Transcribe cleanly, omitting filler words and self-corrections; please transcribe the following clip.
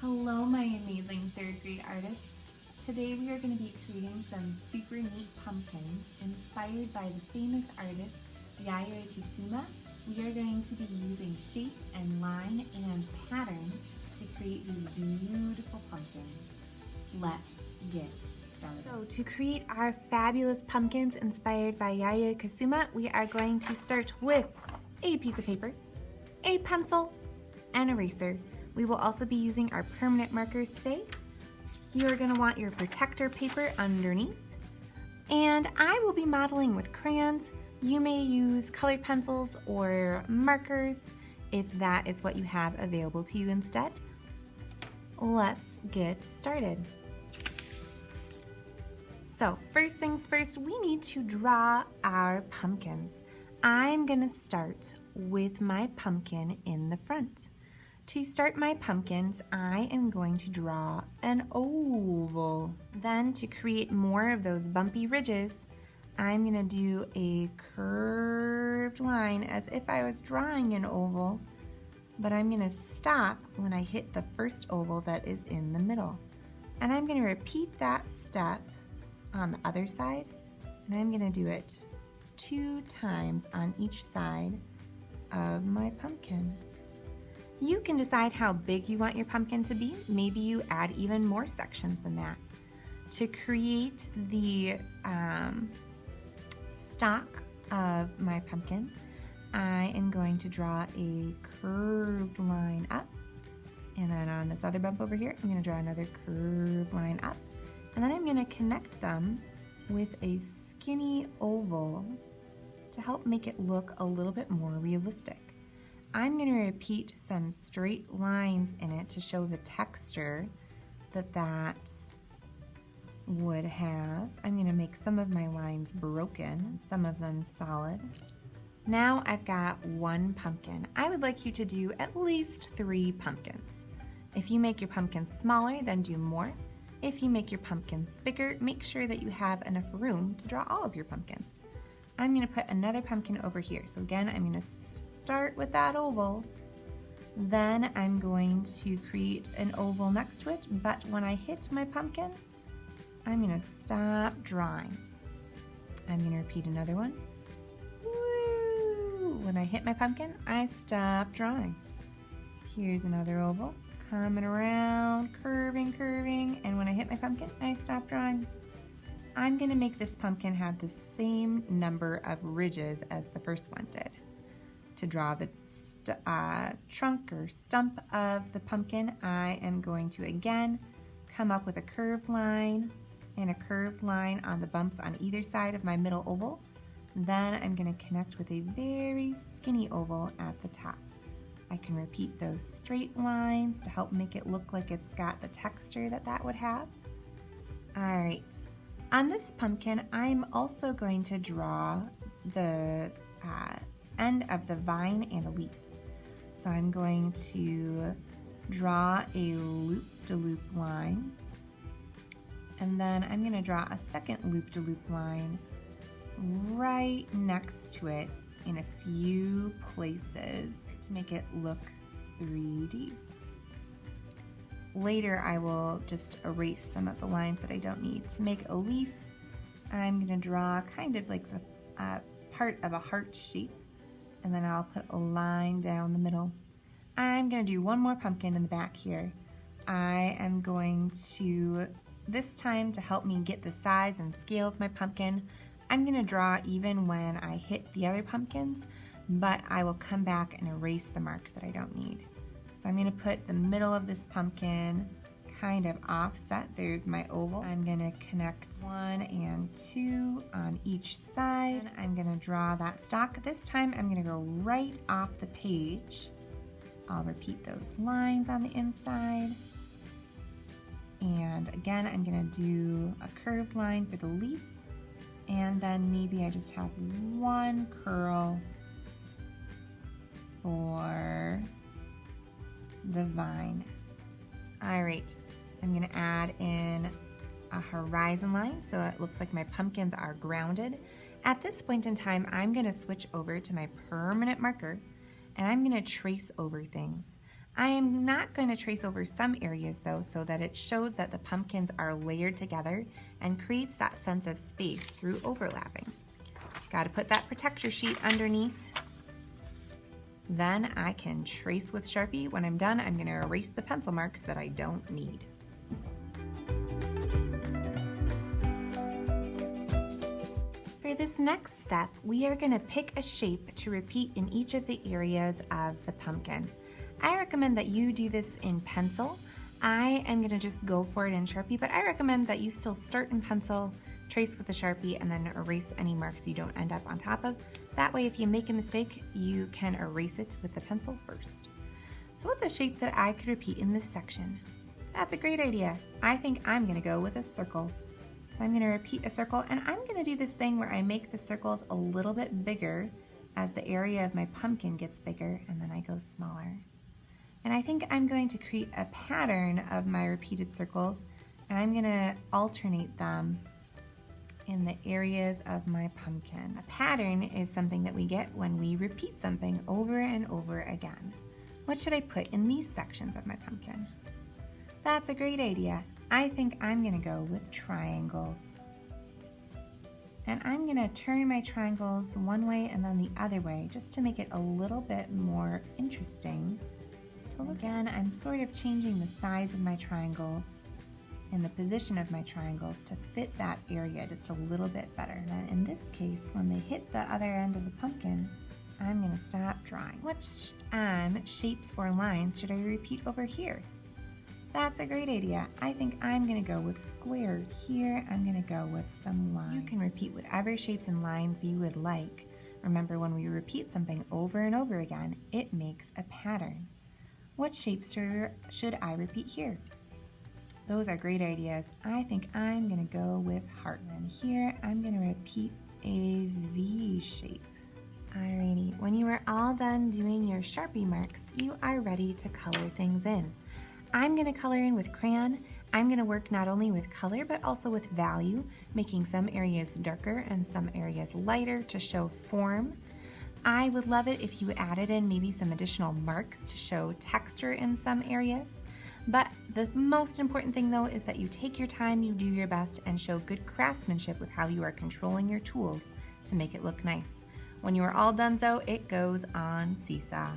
Hello, my amazing third grade artists. Today we are going to be creating some super neat pumpkins inspired by the famous artist Yayoi Kusama. We are going to be using shape and line and pattern to create these beautiful pumpkins. Let's get started. So to create our fabulous pumpkins inspired by Yayoi Kusama, we are going to start with a piece of paper, a pencil, and eraser. We will also be using our permanent markers today. You are going to want your protector paper underneath. And I will be modeling with crayons. You may use colored pencils or markers if that is what you have available to you instead. Let's get started. So first things first, we need to draw our pumpkins. I'm going to start with my pumpkin in the front. To start my pumpkins, I am going to draw an oval. Then to create more of those bumpy ridges, I'm going to do a curved line as if I was drawing an oval, but I'm going to stop when I hit the first oval that is in the middle. And I'm going to repeat that step on the other side, and I'm going to do it 2 times on each side of my pumpkin. You can decide how big you want your pumpkin to be. Maybe you add even more sections than that. To create the stalk of my pumpkin, I am going to draw a curved line up. And then on this other bump over here, I'm going to draw another curved line up. And then I'm going to connect them with a skinny oval to help make it look a little bit more realistic. I'm going to repeat some straight lines in it to show the texture that would have. I'm going to make some of my lines broken and some of them solid. Now I've got 1 pumpkin. I would like you to do at least 3 pumpkins. If you make your pumpkins smaller, then do more. If you make your pumpkins bigger, make sure that you have enough room to draw all of your pumpkins. I'm going to put another pumpkin over here. So again, I'm going to start with that oval. Then I'm going to create an oval next to it, but when I hit my pumpkin, I'm going to stop drawing. I'm going to repeat another one. Woo! When I hit my pumpkin, I stop drawing. Here's another oval. Coming around, curving, and when I hit my pumpkin, I stop drawing. I'm going to make this pumpkin have the same number of ridges as the first one did. To draw the trunk or stump of the pumpkin, I am going to again come up with a curved line and a curved line on the bumps on either side of my middle oval. Then I'm going to connect with a very skinny oval at the top. I can repeat those straight lines to help make it look like it's got the texture that would have. All right, on this pumpkin, I'm also going to draw the end of the vine and a leaf. So I'm going to draw a loop-de-loop line, and then I'm going to draw a second loop-de-loop line right next to it in a few places to make it look 3D. Later, I will just erase some of the lines that I don't need. To make a leaf, I'm going to draw kind of like the part of a heart shape, and then I'll put a line down the middle. I'm going to do 1 more pumpkin in the back here. I am going to, this time to help me get the size and scale of my pumpkin, I'm going to draw even when I hit the other pumpkins, but I will come back and erase the marks that I don't need. So I'm going to put the middle of this pumpkin kind of offset. There's my oval. I'm going to connect 1 and 2 on each side. I'm going to draw that stalk. This time I'm going to go right off the page. I'll repeat those lines on the inside. And again, I'm going to do a curved line for the leaf. And then maybe I just have 1 curl for the vine. All right, I'm going to add in a horizon line so it looks like my pumpkins are grounded. At this point in time, I'm going to switch over to my permanent marker and I'm going to trace over things. I am not going to trace over some areas though, so that it shows that the pumpkins are layered together and creates that sense of space through overlapping. Got to put that protector sheet underneath. Then I can trace with Sharpie. When I'm done, I'm going to erase the pencil marks that I don't need. For this next step, we are going to pick a shape to repeat in each of the areas of the pumpkin. I recommend that you do this in pencil. I am going to just go for it in Sharpie, but I recommend that you still start in pencil, trace with the Sharpie, and then erase any marks you don't end up on top of. That way, if you make a mistake, you can erase it with the pencil first. So what's a shape that I could repeat in this section? That's a great idea. I think I'm going to go with a circle. So I'm going to repeat a circle, and I'm going to do this thing where I make the circles a little bit bigger as the area of my pumpkin gets bigger, and then I go smaller. And I think I'm going to create a pattern of my repeated circles, and I'm going to alternate them in the areas of my pumpkin. A pattern is something that we get when we repeat something over and over again. What should I put in these sections of my pumpkin? That's a great idea. I think I'm going to go with triangles. And I'm going to turn my triangles one way and then the other way just to make it a little bit more interesting. Again, I'm sort of changing the size of my triangles and the position of my triangles to fit that area just a little bit better. Then in this case, when they hit the other end of the pumpkin, I'm going to stop drawing. What shapes or lines should I repeat over here? That's a great idea. I think I'm going to go with squares. Here, I'm going to go with some lines. You can repeat whatever shapes and lines you would like. Remember, when we repeat something over and over again, it makes a pattern. What shapes should I repeat here? Those are great ideas. I think I'm going to go with heart. And here, I'm going to repeat a V shape. Alrighty, when you are all done doing your Sharpie marks, you are ready to color things in. I'm going to color in with crayon. I'm going to work not only with color, but also with value, making some areas darker and some areas lighter to show form. I would love it if you added in maybe some additional marks to show texture in some areas. But the most important thing though is that you take your time, you do your best, and show good craftsmanship with how you are controlling your tools to make it look nice. When you are all done, it goes on Seesaw.